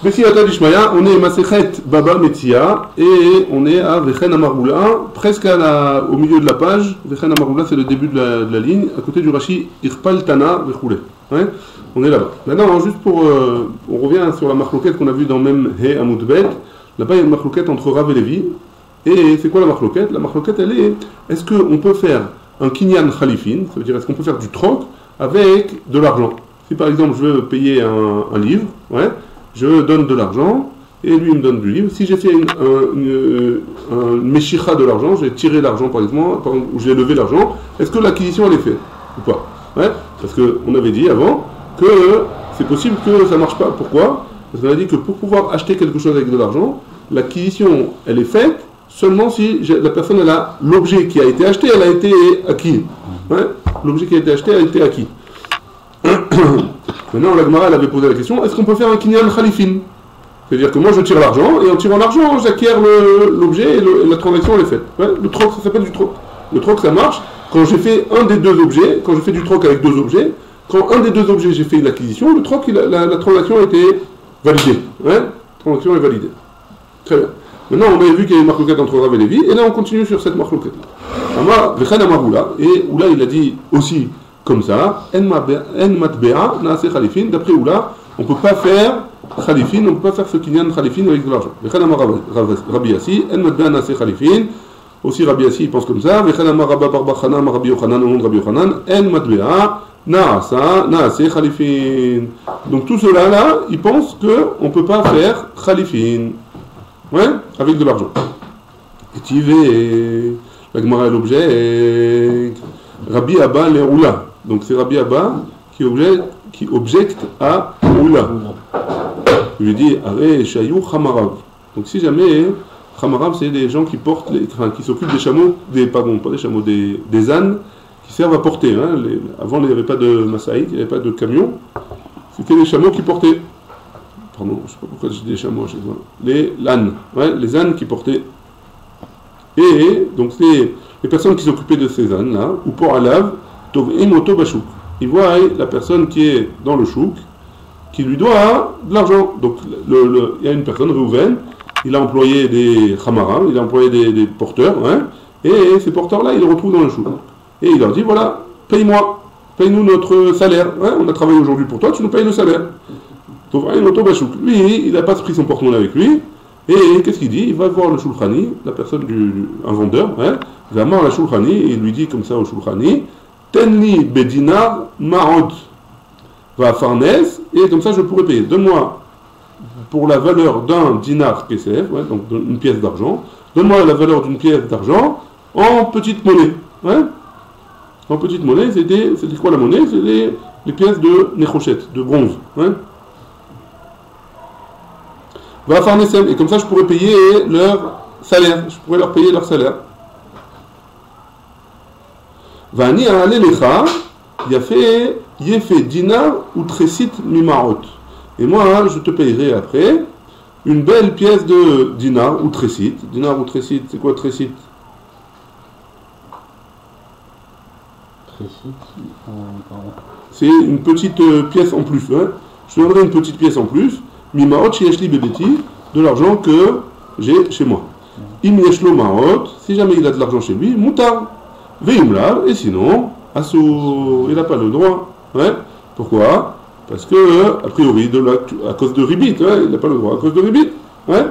Messi Atadishmaya, on est Masechet Baba Metzia et on est à Vechen Amaroula, presque au milieu de la page. Vechen Amaroula, c'est le début de la ligne, à côté du Rashi Irpal Tana Vechoulé. Ouais, on est là-bas. Maintenant, juste on revient sur la marloquette qu'on a vue dans même He Amoudbet. Là-bas, il y a une marloquette entre Rav et Lévi. Et c'est quoi la marloquette? La marloquette, elle est, est-ce qu'on peut faire un kinyan khalifin, ça veut dire est-ce qu'on peut faire du troc avec de l'argent? Si par exemple je veux payer un livre, ouais, je donne de l'argent et lui il me donne du livre. Si j'ai fait une meshicha de l'argent, j'ai tiré l'argent par exemple, ou j'ai levé l'argent, est-ce que l'acquisition elle est faite ou pas? Ouais, parce qu'on avait dit avant que c'est possible que ça ne marche pas. Pourquoi? Parce qu'on a dit que pour pouvoir acheter quelque chose avec de l'argent, l'acquisition elle est faite seulement si la personne elle a l'objet qui a été acheté, elle a été acquis. Ouais, l'objet qui a été acheté a été acquis. Maintenant, la Gemara elle avait posé la question, est-ce qu'on peut faire un kinyan khalifin? C'est-à-dire que moi je tire l'argent, et en tirant l'argent, j'acquiers l'objet et la transaction elle est faite. Ouais, le troc, ça s'appelle du troc. Le troc, ça marche quand j'ai fait un des deux objets, quand j'ai fait du troc avec deux objets, quand un des deux objets j'ai fait l'acquisition, le troc, la transaction a été validée. Ouais, la transaction est validée. Très bien. Maintenant, on avait vu qu'il y a une marloquette entre Rav et Lévi, et là on continue sur cette marloquette. Ama Vechen Amaroula, et Oula il a dit aussi comme ça, En matbea naase khalifin, d'après Oula, on ne peut pas faire khalifin, on ne peut pas faire ce kinyan khalifin avec de l'argent. Vechen Amar Rabbi Yassi, En matbea naase khalifin, aussi Rabbi Yassi il pense comme ça, Vechen Amar Rabba Bar Chana, Amar Rabbi Yochanan, au nom de Rabbi Yochanan, En matbea naase khalifin. Donc tout cela là, ils pensent qu'on ne peut pas faire khalifin. Ouais, avec de l'argent. Et tu veux, la Gemara l'objet, Rabbi Abba le Oula. Donc c'est Rabbi Abba qui objecte à Oula. Il lui dit, Aré Shayou Chamarav. Donc si jamais, Chamarav c'est des gens qui portent, qui s'occupent des chameaux, pas des chameaux, des ânes qui servent à porter. Hein. Avant il n'y avait pas de Masaïd, il n'y avait pas de camion. C'était les chameaux qui portaient. Pardon, je ne sais pas pourquoi je dis des chameaux chez moi. L'âne, ouais, les ânes qui portaient. Et donc c'est les personnes qui s'occupaient de ces ânes-là, ou pour Alav, Tovim Oto Bachouk. Ils voient la personne qui est dans le chouk, qui lui doit de l'argent. Donc il y a une personne, Reuven, il a employé des chamarins, il a employé des porteurs, hein, et ces porteurs-là, ils le retrouvent dans le chouk. Et il leur dit, voilà, paye-moi, paye-nous notre salaire. Hein, on a travaillé aujourd'hui pour toi, tu nous payes le salaire. Lui, il n'a pas pris son porte-monnaie avec lui, et qu'est-ce qu'il dit? Il va voir le Shulchani, la personne un vendeur, hein, il va voir la Shulchani, et il lui dit comme ça au Shulchani, Tenli bedinar ma'od, va à Farnes, et comme ça je pourrais payer. Donne-moi, pour la valeur d'un dinar KSF, ouais, donc une pièce d'argent, donne-moi la valeur d'une pièce d'argent en petite monnaie. Hein. En petite monnaie, c'était quoi la monnaie? C'était les pièces de Nechochet, de bronze. Hein. Va faire Nessem, et comme ça je pourrais payer leur salaire, je pourrais leur payer leur salaire. Va ni à l'Elecha, il a fait dinar ou tresit mimarot. Et moi, je te payerai après une belle pièce de dinar ou tresit. Dinar ou tresit, c'est quoi tresit? C'est une petite pièce en plus. Hein. Je te donnerai une petite pièce en plus. Mimaot shieshli bebeti, de l'argent que j'ai chez moi. Im yeshlo maot, si jamais il a de l'argent chez lui, moutar. Veimla, et sinon, assou, il n'a pas le droit. Ouais. Pourquoi? Parce que, a priori, à cause de ribit, ouais, il n'a pas le droit, à cause de ribit. Ouais.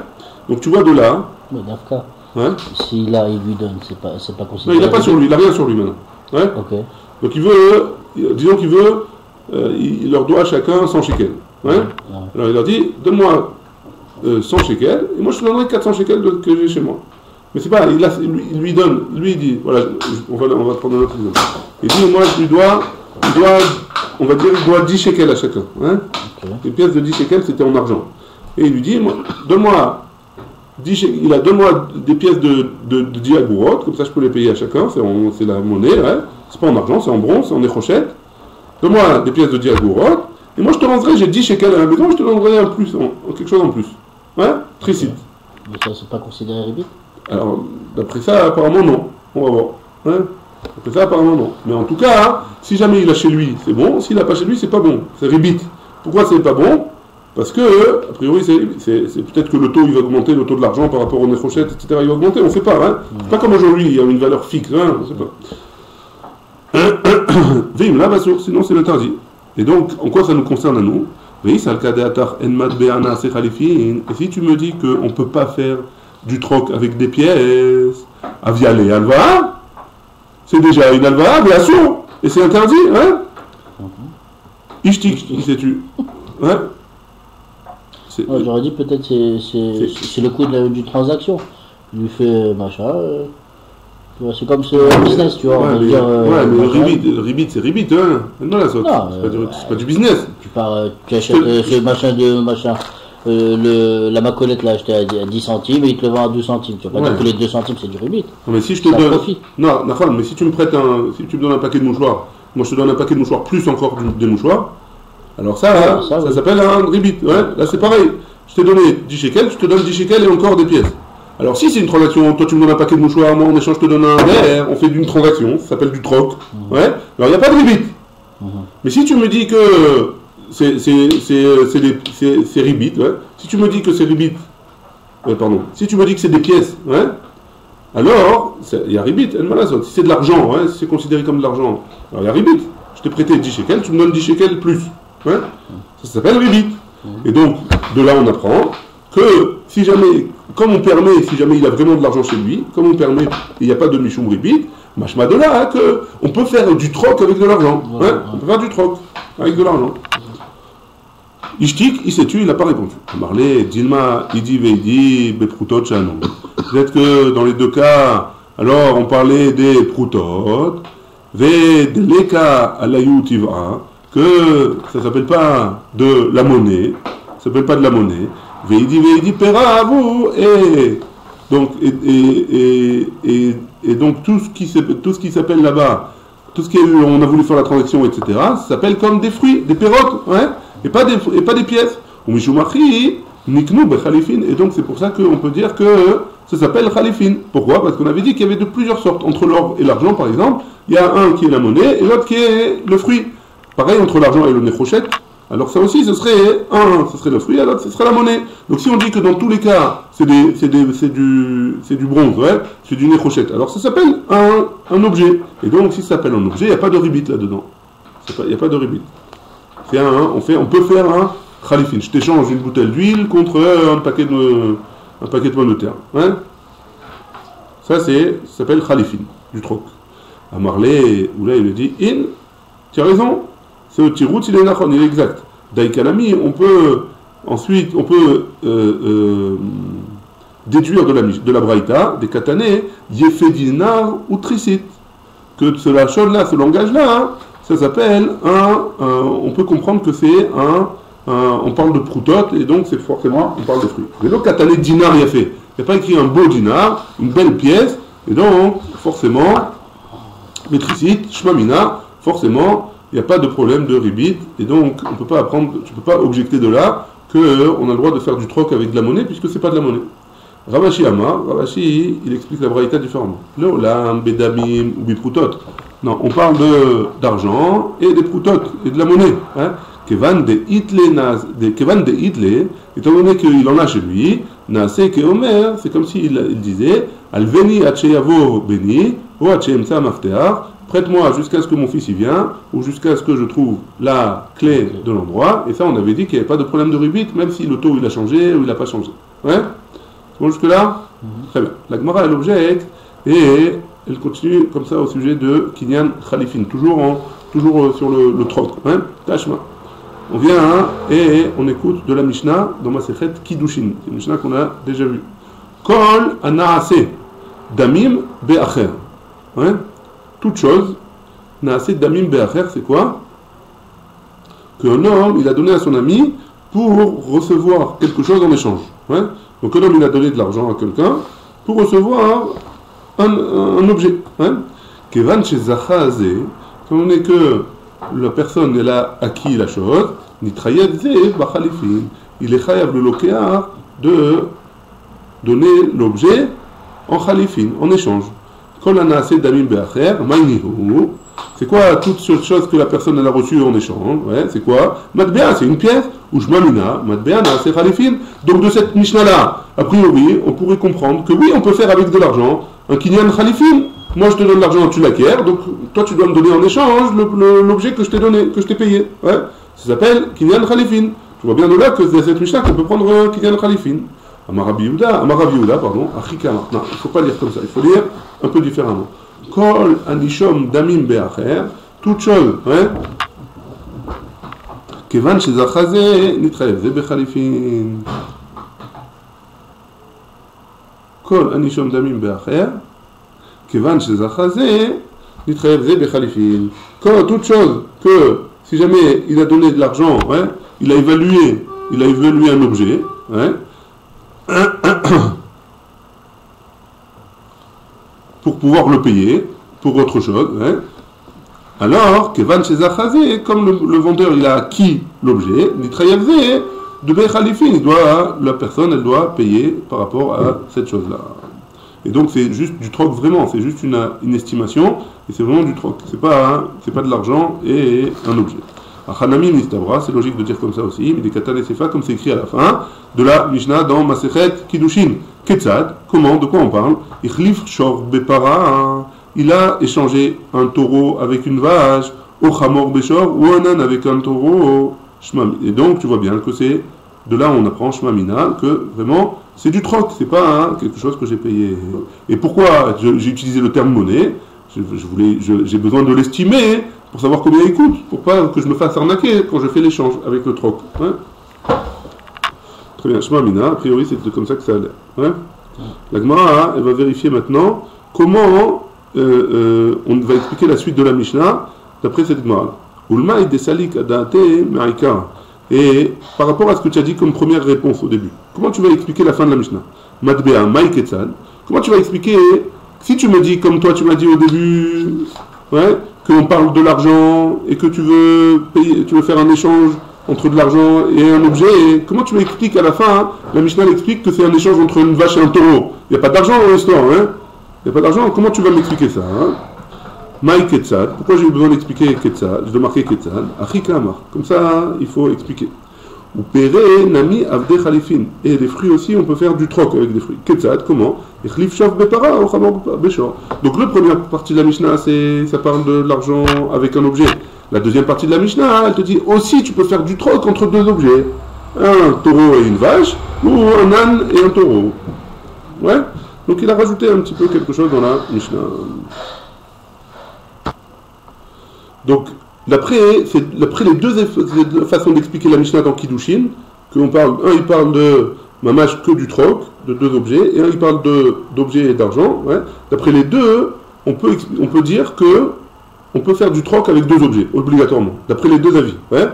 Donc tu vois de là. Mais Dafka, ouais. S'il lui donne, c'est pas considéré. Non, il n'a pas sur lui, il n'a rien sur lui maintenant. Ouais. Okay. Donc il veut, disons qu'il veut, il leur doit à chacun 100 shekels. Ouais. Alors il leur dit, donne-moi 100 shekels, et moi je te donnerai 400 shekels que j'ai chez moi. Mais c'est pas, il lui donne, lui il dit, voilà, on va prendre un autre exemple. Il dit, moi je lui dois, on va dire, il doit 10 shekels à chacun. Hein. Okay. Les pièces de 10 shekels c'était en argent. Et il lui dit, donne-moi 10 shekels, donne-moi des pièces de 10 agourot, comme ça je peux les payer à chacun, c'est la monnaie, ouais. C'est pas en argent, c'est en bronze, c'est en échochette. Donne-moi des pièces de 10 agourot. Et moi je te rendrai, j'ai 10 shekels à la maison, je te donnerai un plus, quelque chose en plus. Ouais, tricite. Mais ça c'est pas considéré ribit? Alors, d'après ça, apparemment non. On va voir. Ouais. D'après ça, apparemment non. Mais en tout cas, si jamais il a chez lui, c'est bon. S'il n'a pas chez lui, c'est pas bon. C'est ribit. Pourquoi c'est pas bon? Parce que, a priori, c'est peut-être que le taux il va augmenter, le taux de l'argent par rapport aux néchochettes, etc. Il va augmenter, on ne sait pas. Hein. C'est pas comme aujourd'hui, il y a une valeur fixe, hein, on ne sait pas. Vim, là, sinon c'est l'interdit. Et donc, en quoi ça nous concerne à nous? Et si tu me dis qu'on ne peut pas faire du troc avec des pièces, avialé, alva, c'est déjà une alva, bien sûr, et c'est interdit, hein? Ishtik, sais-tu? Ouais. J'aurais dit peut-être c'est le coût d'une transaction. Il lui fait machin. C'est comme ce business, tu vois. Ouais, mais, ribit, c'est ribit, hein. Non, là, c'est pas du business. Tu achètes ce machin. La macolette là, acheté à 10 centimes et il te le vend à 12 centimes. Tu vas pas dire que les 2 centimes c'est du ribit. Non, mais si je te donne. Non, mais si tu me prêtes si tu me donnes un paquet de mouchoirs, moi je te donne un paquet de mouchoirs plus encore des mouchoirs, alors ça oui. s'appelle un ribit. Ouais, là c'est pareil. Je t'ai donné 10 shekels, je te donne 10 shekels et encore des pièces. Alors si c'est une transaction, toi tu me donnes un paquet de mouchoirs, moi en échange je te donne un verre, on fait d'une transaction, ça s'appelle du troc. Ouais, alors il n'y a pas de ribit. Mais si tu me dis que c'est ribit, ouais. Si tu me dis que c'est ribit, si tu me dis que c'est des pièces, ouais, alors il y a ribit, si c'est de l'argent, ouais, si c'est considéré comme de l'argent, alors il y a ribit. Je t'ai prêté 10 shekels, tu me donnes 10 shekels plus, ouais, ça s'appelle ribit. Et donc, de là on apprend que si jamais, comme on permet, si jamais il a vraiment de l'argent chez lui, comme on permet, il n'y a pas de michoum ribit, machma de là, que on peut faire du troc avec de l'argent, ouais, on peut faire du troc avec de l'argent. Ishtik, il s'est tué, il n'a pas répondu. Marlé, Dilma, Idi Veidi, Beproutot, Chanon. Peut-être que dans les deux cas, alors on parlait des Proutot, Vedeleka Alayou Tiva, que ça ne s'appelle pas de la monnaie, ça s'appelle pas de la monnaie. Veidi Pera à vous, et donc tout ce qui s'appelle là-bas, tout ce qu'on a voulu faire la transaction, etc., ça s'appelle comme des fruits, des pérotes, ouais. Et pas des pièces. Et donc c'est pour ça qu'on peut dire que ça s'appelle khalifin. Pourquoi? Parce qu'on avait dit qu'il y avait de plusieurs sortes. Entre l'or et l'argent, par exemple, il y a un qui est la monnaie et l'autre qui est le fruit. Pareil entre l'argent et le néchochette. Alors ça aussi, ce serait le fruit, et l'autre, ce serait la monnaie. Donc si on dit que dans tous les cas, c'est du bronze, ouais, c'est du néchochette, alors ça s'appelle un objet. Et donc si ça s'appelle un objet, il n'y a pas de ribit là-dedans. Il n'y a pas de ribit. On peut faire un khalifin. Je t'échange une bouteille d'huile contre un paquet de pommes de terre. Hein? Ça s'appelle khalifin, du troc. À Marley, où là il lui dit, tu as raison, c'est au tirout, il est nachon, il est exact. Daïkanami, on peut déduire de la braïta, des katané, yefedinar ou trisit. Que cela chose-là, ce langage-là, hein, ça s'appelle on peut comprendre que c'est on parle de proutot, et donc c'est forcément, on parle de fruits. Mais donc, katané dinar, il y a fait. Il n'y a pas écrit un beau dinar, une belle pièce, et donc, forcément, métricite, shmamina, forcément, il n'y a pas de problème de ribit, et donc, tu ne peux pas objecter de là qu'on a le droit de faire du troc avec de la monnaie, puisque c'est pas de la monnaie. Ravashi Amar, Ravashi, il explique la braïta différemment. L'olam, bedamim, ou biproutot. Non, on parle d'argent et des proutot, et de la monnaie. Hein. Kevan de Hitle, étant donné qu'il en a chez lui, Nase ke Omer, c'est comme s'il disait, Alveni acheyavo beni, ou acheyemsa maftear, prête-moi jusqu'à ce que mon fils y vienne, ou jusqu'à ce que je trouve la clé de l'endroit, et ça on avait dit qu'il n'y avait pas de problème de ribit, même si le taux il a changé ou il n'a pas changé. Ouais? C'est bon jusque-là? Très bien. La Gemara elle objecte, et elle continue comme ça au sujet de Kinyan Khalifin, toujours sur le troc. Hein? Tashma. On vient et on écoute de la Mishnah dans Masechet Kiddushin. C'est une Mishnah qu'on a déjà vue. Kol anaase damim be'acher. Hein? Toute chose, naase damim be'acher, c'est quoi? Qu'un homme, il a donné à son ami pour recevoir quelque chose en échange. Hein? Donc un homme, il a donné de l'argent à quelqu'un pour recevoir un objet. Kevan chez Zachaze, quand on est que la personne elle a acquis la chose, il est chayav le lokéar de donner l'objet en khalifin, en échange. C'est quoi toute chose que la personne elle a reçue en échange? Ouais, c'est quoi? Matbea, c'est une pièce, ou Jmamina, Matbeana, c'est Khalifin. Donc de cette Mishnah-là, a priori, on pourrait comprendre que oui, on peut faire avec de l'argent un Kinyan Khalifin. Moi je te donne l'argent, tu l'acquiers, donc toi tu dois me donner en échange l'objet que je t'ai donné, que je t'ai payé. Ouais. Ça s'appelle Kinyan Khalifin. Tu vois bien de là que c'est cette Mishnah qu'on peut prendre un Kinyan Khalifin. Amarabi Yehuda, pardon, Achikama. Non, il ne faut pas lire comme ça, il faut lire un peu différemment. Kol Anishom Damim Be'acher, toute chose, ouais. Kevan Shezachaze, Nitraev, Zebe Khalifin. Kol Anishom Damim Be'acher, Kevan Shezachaze, Nitraev, Zebe Khalifin. Quand toute chose que, si jamais il a donné de l'argent, ouais, il a évalué un objet, ouais, pour pouvoir le payer pour autre chose, hein. Alors, Kevan Shezachazé, comme le vendeur il a acquis l'objet, Nitrayavzé, de Bechalifin, la personne elle doit payer par rapport à cette chose-là. Et donc c'est juste du troc vraiment, c'est juste une estimation, et c'est vraiment du troc. C'est pas de l'argent et un objet. Achanami Mistabra, c'est logique de dire comme ça aussi, mais des Katan et Sefa, comme c'est écrit à la fin de la Mishnah dans Masechet Kiddushin. Ketzad, comment, de quoi on parle? Ichlif Shor Bepara, il a échangé un taureau avec une vache, au Chamor Beshor, ou un âne avec un taureau, Shmam. Et donc tu vois bien que c'est de là où on apprend Shmamina, que vraiment c'est du troc, c'est pas quelque chose que j'ai payé. Et pourquoi j'ai utilisé le terme monnaie? J'ai besoin de l'estimer pour savoir combien il coûte, pour pas que je me fasse arnaquer quand je fais l'échange avec le troc. Hein. Très bien, Shmamina, a priori c'est comme ça que ça allait. Hein. La Gemara, elle va vérifier maintenant comment on va expliquer la suite de la Mishnah d'après cette Gemara. Ulma idesalik adate ma'ika. Et par rapport à ce que tu as dit comme première réponse au début, comment tu vas expliquer la fin de la Mishnah? Matbea ma'iketzad. Comment tu vas expliquer, si tu me dis comme toi tu m'as dit au début, ouais, qu'on parle de l'argent et que tu veux payer, tu veux faire un échange entre de l'argent et un objet, et comment tu m'expliques à la fin, la Mishnah explique que c'est un échange entre une vache et un taureau. Il n'y a pas d'argent dans l'histoire, hein? Il n'y a pas d'argent, comment tu vas m'expliquer ça, hein? Maï Ketzad, pourquoi j'ai eu besoin d'expliquer Ketzad? Je dois marquer Ketzad, Achikamar, comme ça il faut expliquer. Ou Pere Nami Avde Khalifin, et les fruits aussi on peut faire du troc avec des fruits. Ketzad, comment? Echlif Shav Bepara, Ochamor Beshor. Donc la première partie de la Mishnah, ça parle de l'argent avec un objet. La deuxième partie de la Mishnah, elle te dit aussi tu peux faire du troc entre deux objets. Un taureau et une vache, ou un âne et un taureau. Ouais? Donc il a rajouté un petit peu quelque chose dans la Mishnah. Donc, d'après les deux façons d'expliquer la Mishnah dans Kiddushin, il parle de mamash que du troc, de deux objets, et un il parle d'objets et d'argent. Ouais. D'après les deux, on peut dire que on peut faire du troc avec deux objets, obligatoirement, d'après les deux avis. Ouais.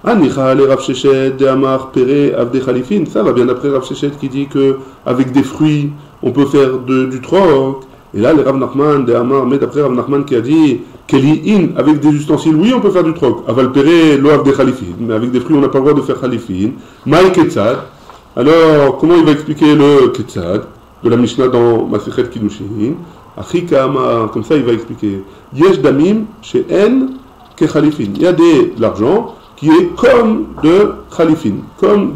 Rav Shechet, de Amar, Pere, Avde Khalifin, ça va bien d'après Rav Shechet qui dit qu'avec des fruits, on peut faire du troc. Et là, les Rav Nachman, de Amar, mais d'après Rav Nachman qui a dit Keli in, avec des ustensiles, oui, on peut faire du troc. Aval Pere, lo Avde Khalifin, mais avec des fruits, on n'a pas le droit de faire Khalifin. Maï Ketzad. Alors, comment il va expliquer le Ketzad de la Mishnah dans Masechet Kiddushin? Achikama, comme ça, il va expliquer Yesh Damim, She'en, Ke Khalifin. Il y a de l'argent qui est comme de Khalifin, comme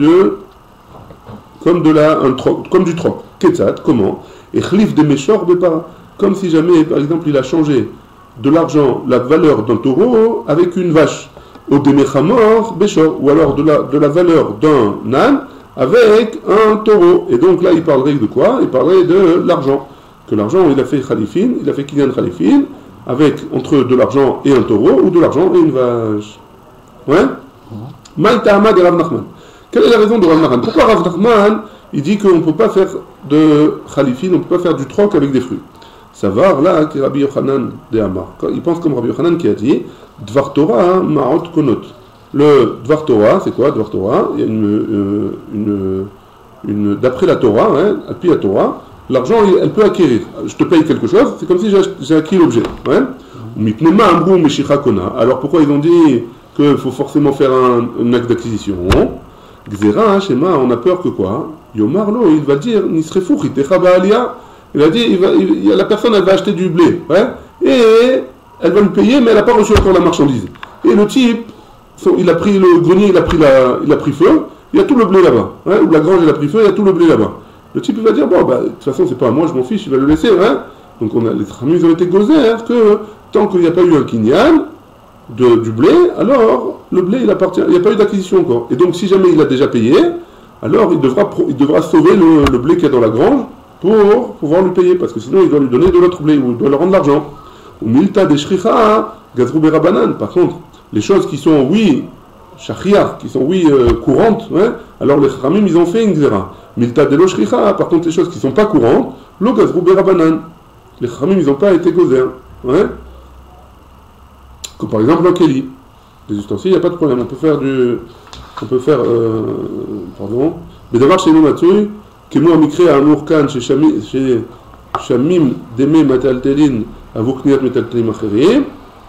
du troc. Ketzad, comment? Et Khlif de Meshor Bepara, comme si jamais, par exemple, il a changé de l'argent, la valeur d'un taureau avec une vache, au Demechamor Beshor, ou alors de la valeur d'un âne avec un taureau. Et donc là, il parlerait de quoi? Il parlerait de l'argent. Que l'argent, il a fait Khalifin, il a fait Kinyan Khalifin, avec entre de l'argent et un taureau, ou de l'argent et une vache. Ouais? Maïtahama de Rav Nachman. Quelle est la raison de Rav Nachman? Pourquoi Rav Nachman, il dit qu'on ne peut pas faire de Khalifin, on ne peut pas faire du troc avec des fruits? Ça va là, qui Rabbi Yochanan de Amar. Il pense comme Rabbi Yochanan qui a dit Dvar Torah Ma'ot Konot. Le Dvar Torah, c'est quoi Dvar Torah? Il y a d'après la Torah, hein, depuis la Torah, l'argent, elle peut acquérir. Je te paye quelque chose, c'est comme si j'ai acquis l'objet. Ouais? Alors pourquoi ils ont dit qu'il faut forcément faire un acte d'acquisition? Gzera, Shema, on a peur que quoi? Yomarlo, il va dire Nisrefou, Alia. Il a dit la personne, elle va acheter du blé, ouais, et elle va le payer, mais elle n'a pas reçu encore la marchandise. Et le type, il a pris le grenier, il a pris feu, il y a tout le blé là-bas. Hein, ou la grange, il a pris feu, il y a tout le blé là-bas. Le type il va dire, bon, bah, de toute façon, c'est pas à moi, je m'en fiche, il va le laisser. Hein. Donc les Chachamim, ils ont été gozés, hein, que tant qu'il n'y a pas eu un kinyan du blé, alors le blé, il appartient, il n'y a pas eu d'acquisition encore. Et donc, si jamais il a déjà payé, alors il devra sauver le blé qu'il y a dans la grange pour pouvoir lui payer, parce que sinon, il doit lui donner de l'autre blé, ou il doit leur rendre l'argent. Ou milta des shricha, gazrou berabanan. Par contre, les choses qui sont, oui, shachriar, qui sont, oui, courantes, hein, alors les Chachamim, ils ont fait une gzera. Milta de lo shricha, par contre, les choses qui ne sont pas courantes, lo gazrou berabanan. Les Chachamim, ils n'ont pas été causés. Hein. Comme par exemple le keli. Les ustensiles, il n'y a pas de problème. On peut faire, pardon. Mais d'abord, chez nous, Mathieu, que moi, mikre à Amourkan, chez Shamim, Deme, Mataltelin, Avukniat, Mataltelim, Acherim,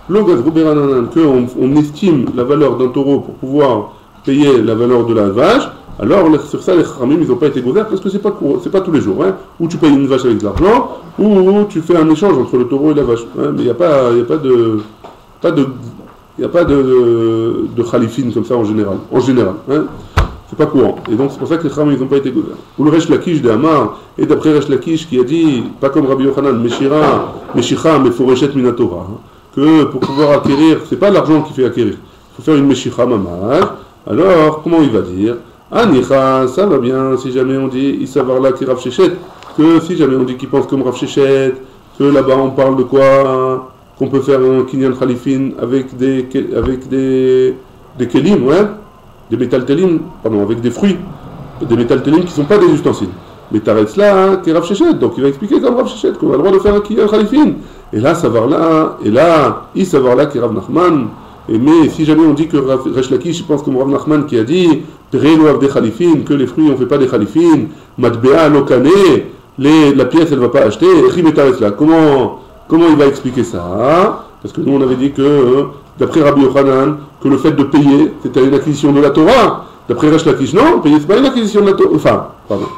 l'ogaz Rouberanan, qu'on estime la valeur d'un taureau pour pouvoir payer la valeur de la vache, alors sur ça, les Chachamim, ils n'ont pas été gouverts parce que c'est pas tous les jours. Hein. Ou tu payes une vache avec de l'argent, ou tu fais un échange entre le taureau et la vache. Hein. Mais il n'y a pas de khalifine comme ça en général. Hein. C'est pas courant. Et donc c'est pour ça que les Chachamim, ils n'ont pas été gouverts. Ou le Resh Lakish de Hamar, et d'après Resh Lakish qui a dit, pas comme Rabbi Yochanan, Meshicha, Meforeshet Minatora, hein, que pour pouvoir acquérir, c'est pas l'argent qui fait acquérir. Il faut faire une Meshicha Mamaj. Alors, comment il va dire? Anicha, ça va bien, si jamais on dit Isavarla qui Rav Shechet, que si jamais on dit qu'il pense comme Rav Shechet, que là-bas on parle de quoi? Qu'on peut faire un kinyan khalifin avec des kelim, ouais, des métaltelim, pardon, avec des fruits, des métaltelim qui ne sont pas des ustensiles. Mais t'arrêtes là, hein, qui est Rav Shechet, donc il va expliquer comme Rav Shechet qu'on a le droit de faire un kinyan khalifin. Et là, Isavarla qui est Rav Nachman. Mais si jamais on dit que Resh Lakish pense comme Rav Nachman qui a dit que les fruits on ne fait pas des khalifin, matbea lokane, la pièce elle ne va pas acheter, comment il va expliquer ça? Parce que nous on avait dit que d'après Rabbi Yochanan que le fait de payer c'était une acquisition de la Torah. D'après Resh Lakish non, payer c'est pas une acquisition de la Torah. Enfin, pardon.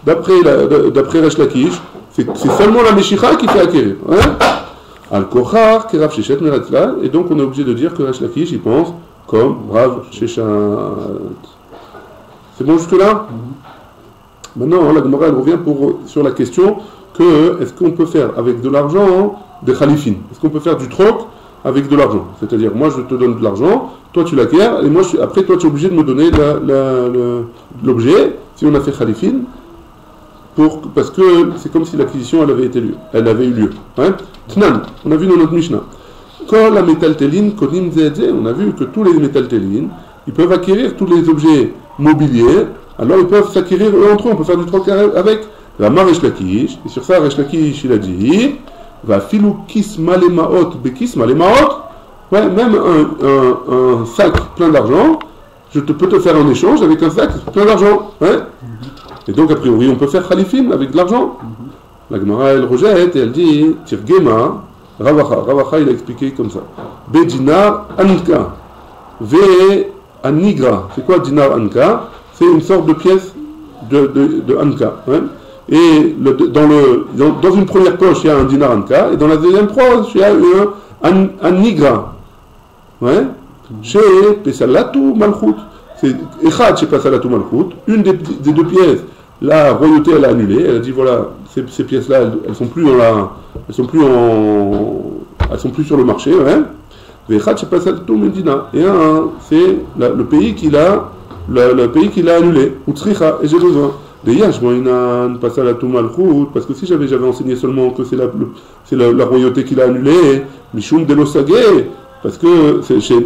D'après Resh Lakish c'est seulement la Meshicha qui fait acquérir. Hein? Al-Kochar, qui Rav Shechet Meratla, et donc on est obligé de dire que Resh Lakish il pense comme Rav Shechet. C'est bon jusque-là? Maintenant, la Gemara elle revient sur la question que est-ce qu'on peut faire avec de l'argent des khalifin? Est-ce qu'on peut faire du troc avec de l'argent? C'est-à-dire, moi je te donne de l'argent, toi tu l'acquiers, et moi après toi tu es obligé de me donner l'objet, si on a fait khalifin. Parce que c'est comme si l'acquisition elle avait eu lieu. Hein? Tnan, on a vu dans notre Mishnah. Quand la métaltéline, konim zedze, on a vu que tous les métaltélines, ils peuvent acquérir tous les objets mobiliers, alors ils peuvent s'acquérir eux entre eux, on peut faire du troc avec. La Resh Lakish, et sur ça Resh Lakish il a dit, va filou kisma le maot, bekisma le maot, ouais, même un sac plein d'argent, je peux te faire un échange avec un sac plein d'argent. Hein? Et donc, a priori, on peut faire khalifim avec de l'argent. La Gemara, elle rejette et elle dit Tirgema, Ravacha, il a expliqué comme ça. Be dinar anka. Ve anigra. C'est quoi dinar anka? C'est une sorte de pièce de anka. Hein? Et dans une première poche, il y a un dinar anka. Et dans la deuxième poche, il y a un anigra. Ouais? Chez Pesalatu Malchut. C'est Echad chez Pesalatu Malchut. Une des deux pièces. La royauté elle a annulé, elle a dit voilà, ces pièces-là, elles sont plus sur le marché, ouais. Et un, c'est le pays qui l'a annulé. Utsricha, et j'ai besoin. Parce que si j'avais enseigné seulement que c'est la royauté qui l'a annulé, Mishum de l'Osagé, parce que c'est chez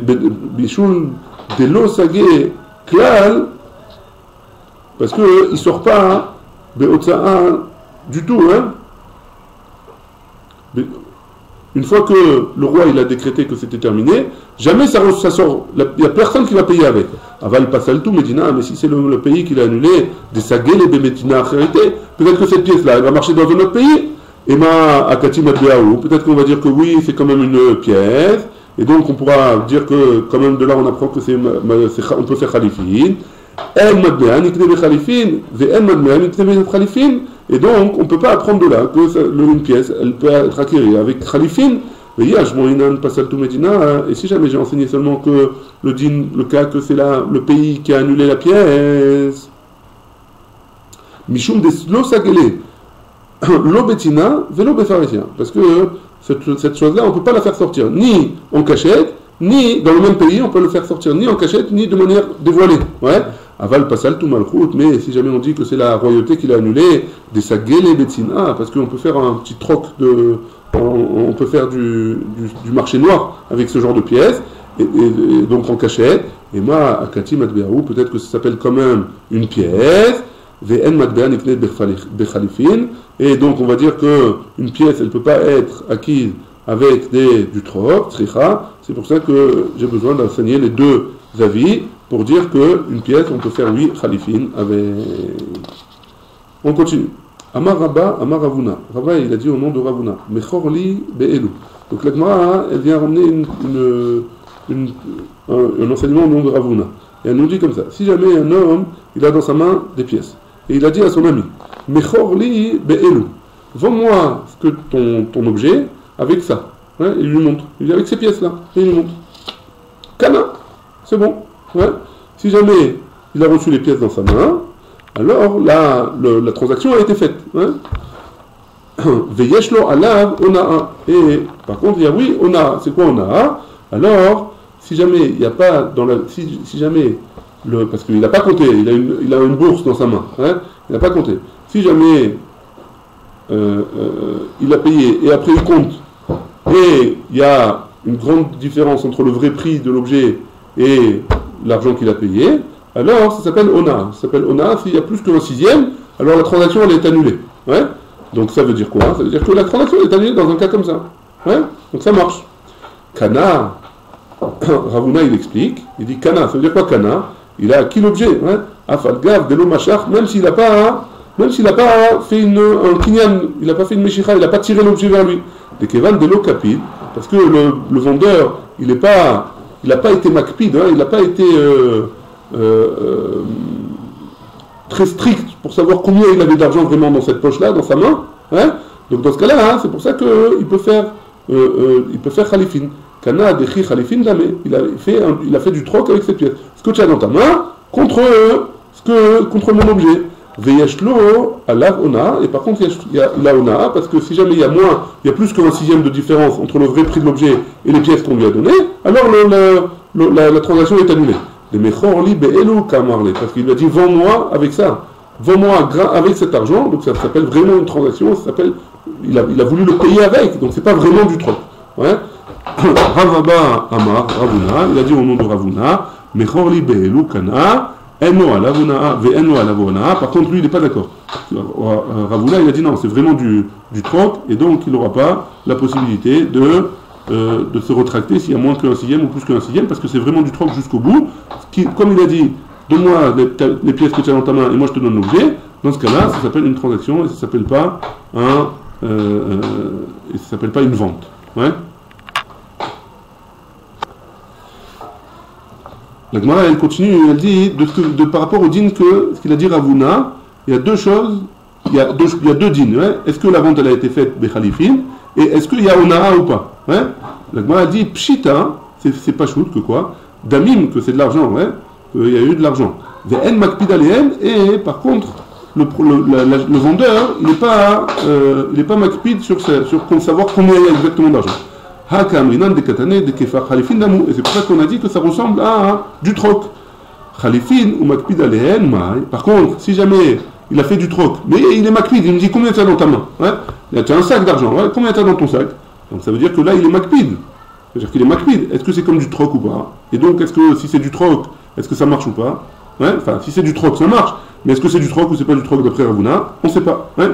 Mishum de l'Osagé, Klal, parce qu'il ne sort pas du tout. Hein. Une fois que le roi il a décrété que c'était terminé, jamais ça sort. Il n'y a personne qui va payer avec. Aval passal tout Medina, mais si c'est le pays qui l'a annulé, des sagé les bémétina hérité, peut-être que cette pièce-là, elle va marcher dans un autre pays. Et ma akati matbeaou, peut-être qu'on va dire que oui, c'est quand même une pièce, et donc on pourra dire que quand même de là on apprend que on peut faire khalifin. Et donc on ne peut pas apprendre de là que une pièce elle peut être acquérie avec khalifin Et si jamais j'ai enseigné seulement que le cas que c'est là le pays qui a annulé la pièce, Mishum des Losagele, l'obetina, vélo befaresia. Parce que cette chose-là, on ne peut pas la faire sortir ni en cachette, ni dans le même pays, on peut le faire sortir ni en cachette, ni de manière dévoilée. Ouais. Aval pasal tout malchout, mais si jamais on dit que c'est la royauté qui l'a annulé, des sagele betina, parce qu'on peut faire un petit troc de. On peut faire du marché noir avec ce genre de pièces, et donc en cachette. Et moi, Akati Matbeaou, peut-être que ça s'appelle quand même une pièce. Et donc on va dire qu'une pièce, elle ne peut pas être acquise avec du troc, c'est pour ça que j'ai besoin d'enseigner les deux avis pour dire qu'une pièce, on peut faire 8 khalifin avec. On continue. Amar Rabba, Amar Ravuna. Rabba, il a dit au nom de Ravuna. Mechorli be'elu. Donc la Gemara, elle vient ramener un enseignement au nom de Ravuna. Et elle nous dit comme ça. Si jamais un homme, il a dans sa main des pièces, et il a dit à son ami, Mechorli be'elu. Vends-moi ton objet avec ça. Ouais, il lui montre. Il dit avec ces pièces-là. Et il lui montre. Kana. C'est bon. Ouais. Si jamais il a reçu les pièces dans sa main, alors la transaction a été faite. Hein. Veyeshlo alav onaa. Et par contre, il y a oui, onaa. C'est quoi onaa? Alors, si jamais il n'y a pas dans la. Si jamais. Parce qu'il n'a pas compté, il a une bourse dans sa main. Hein, il n'a pas compté. Si jamais il a payé et après il compte, et il y a une grande différence entre le vrai prix de l'objet et l'argent qu'il a payé, alors ça s'appelle ona. Ça s'appelle ona, s'il y a plus qu'un sixième, alors la transaction elle est annulée. Ouais. Donc ça veut dire quoi? Ça veut dire que la transaction est annulée dans un cas comme ça. Ouais. Donc ça marche. Kana, Ravuna il explique, il dit kana, ça veut dire quoi kana? Il a acquis l'objet. Ouais. Afalgav, delo machar, même s'il n'a pas fait un kinyan, il n'a pas fait une meshicha, il n'a pas tiré l'objet vers lui. Des kevan delo kapid, parce que le vendeur, il n'a pas été makpid, hein, il n'a pas été très strict pour savoir combien il avait d'argent vraiment dans cette poche-là, dans sa main. Hein. Donc dans ce cas-là, hein, c'est pour ça qu'il peut faire khalifin. Kana dechi khalifin dame. Il a fait du troc avec cette pièce. Ce que tu as dans ta main contre mon objet. Veyeshlo alav ona. Et par contre, il y a la ona, parce que si jamais il y a plus qu'un sixième de différence entre le vrai prix de l'objet et les pièces qu'on lui a données, alors la transaction est annulée. Les mechorli be'elu kamarle, parce qu'il lui a dit vends-moi avec ça, vends-moi avec cet argent, donc ça s'appelle vraiment une transaction, ça s'appelle, il a voulu le payer avec, donc c'est pas vraiment du troc. Ouais. Ravaba Amar Ravuna, il a dit au nom de Ravuna, mechorli be'elu kana, eno alavuna ve'eno alavuna. Par contre lui il n'est pas d'accord. Ravuna il a dit non, c'est vraiment du troc, et donc il n'aura pas la possibilité de se retracter s'il y a moins qu'un sixième ou plus qu'un sixième, parce que c'est vraiment du troc jusqu'au bout. Comme il a dit, donne-moi les pièces que tu as dans ta main et moi je te donne l'objet, dans ce cas-là, ça s'appelle une transaction et ça s'appelle pas une vente. Ouais. La Gemara elle continue, elle dit par rapport au din ce qu'il a dit Ravuna, il y a deux choses, il y a deux dînes. Ouais. Est-ce que la vente elle a été faite Bechalifin et est-ce qu'il y a onaa ou pas? Ouais. La Gemara dit pshita, c'est pas chout que quoi, damim que c'est de l'argent, ouais, il y a eu de l'argent. Ve'en makpid alehem, et par contre le vendeur il n'est pas makpid sur savoir combien il y a exactement d'argent. Hakamrinan de katane de kefar khalifin damu, et c'est pour ça qu'on a dit que ça ressemble à du troc. Khalifin ou makpid alehem mai. Par contre si jamais il a fait du troc, mais il est makpid, il me dit combien tu as dans ta main, ouais, tu as un sac d'argent, ouais, combien tu as dans ton sac? Donc ça veut dire que là il est makpid. C'est-à-dire qu'il est makpid. Est-ce que c'est comme du troc ou pas? Et donc est-ce que si c'est du troc, est-ce que ça marche ou pas? Ouais, enfin si c'est du troc ça marche. Mais est-ce que c'est du troc ou c'est pas du troc d'après Ravuna? On ne sait pas. Ouais.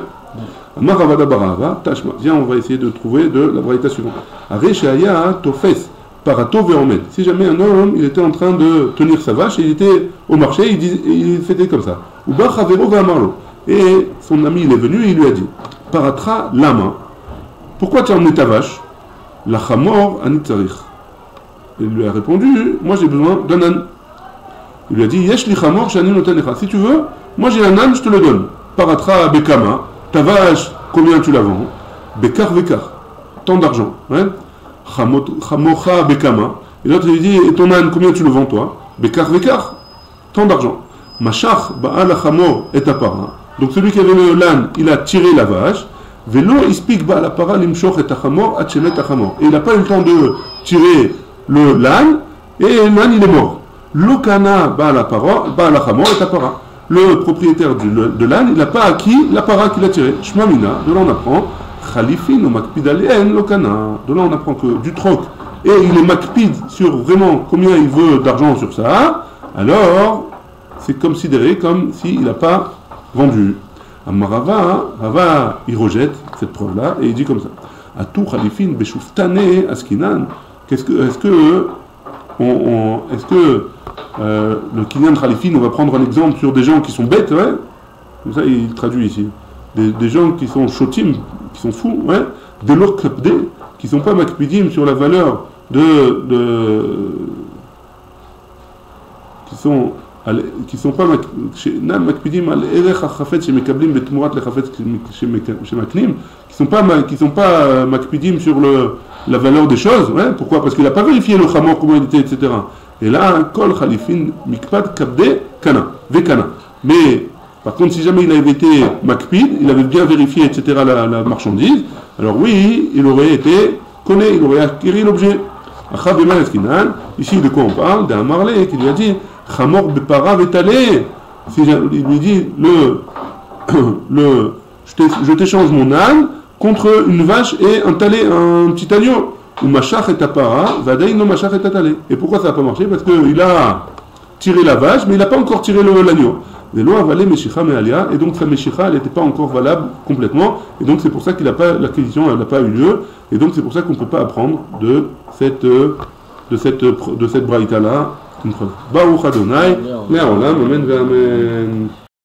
Maravada barava, tashma. Viens, on va essayer de trouver de la braïta suivante. Areshaya tofes parato veomed. Si jamais un homme il était en train de tenir sa vache et il était au marché, il faisait comme ça. Uba chavero ve'amarlo. Et son ami il est venu et il lui a dit paratra lama. Pourquoi tu as emmené ta vache? La chamor anitzarich. Il lui a répondu, moi j'ai besoin d'un âne. Il lui a dit, yesh li chamor shani notanecha. Si tu veux, moi j'ai un âne, je te le donne. Paratra bekama, ta vache, combien tu la vends? Bekar vekar, tant d'argent. Hein? Chamocha bekama. Et l'autre lui dit, et ton âne, combien tu le vends toi? Bekar vekar, tant d'argent. Machach ba'al chamor et apara. Donc celui qui avait l'âne, il a tiré la vache. Velo ispik ba'al apara limshoch et achamor atchemet achamor. Et il n'a pas eu le temps de tirer l'âne, et l'âne il est mort. Lokana ba'al chamor et apara. Le propriétaire de l'âne, il n'a pas acquis l'apparat qu'il a tiré. Shmamina, de là on apprend. Khalifin ou makpid alien lokana. De là on apprend que du troc, et il est makpid sur vraiment combien il veut d'argent sur ça, alors c'est considéré comme s'il n'a pas vendu. Amarava, Rava, il rejette cette preuve-là et il dit comme ça. Atou Khalifin beshuftane askinan. Est-ce que le Kinyan Khalifin, on va prendre un exemple sur des gens qui sont bêtes, ouais. Comme ça il traduit ici. Des gens qui sont shotim, qui sont fous, ouais. Des lokabde, qui ne sont pas makpidim sur la valeur qui sont pas makpidim al erech hachafetz shemekablim betmurat lechafetz shemaknim, qui sont pas makpidim sur la valeur des choses, ouais. Pourquoi? Parce qu'il n'a pas vérifié le chamor, comment il était, etc. Et là, kol khalifin mikpad kabde kana vekana. Mais par contre, si jamais il avait été makpid, il avait bien vérifié, etc. la marchandise, alors oui, il aurait été connaît, il aurait acquis l'objet. Ici, de quoi on parle? D'un marlé qui lui a dit Chamor bepara vetalé. Il lui dit je t'échange mon âne contre une vache et un talé, un petit agneau. Ou machach et apara, vadaï no machach et atalé. Et pourquoi ça n'a pas marché? Parce qu'il a tiré la vache, mais il n'a pas encore tiré l'agneau. Les lois avalé meshicha me'alia, et donc sa meshicha, elle n'était pas encore valable complètement, et donc c'est pour ça qu'il n'a pas, l'acquisition, elle n'a pas eu lieu, et donc c'est pour ça qu'on ne peut pas apprendre de cette braïta là une preuve. Baruch Adonai, Le'olam, amen ve'amen.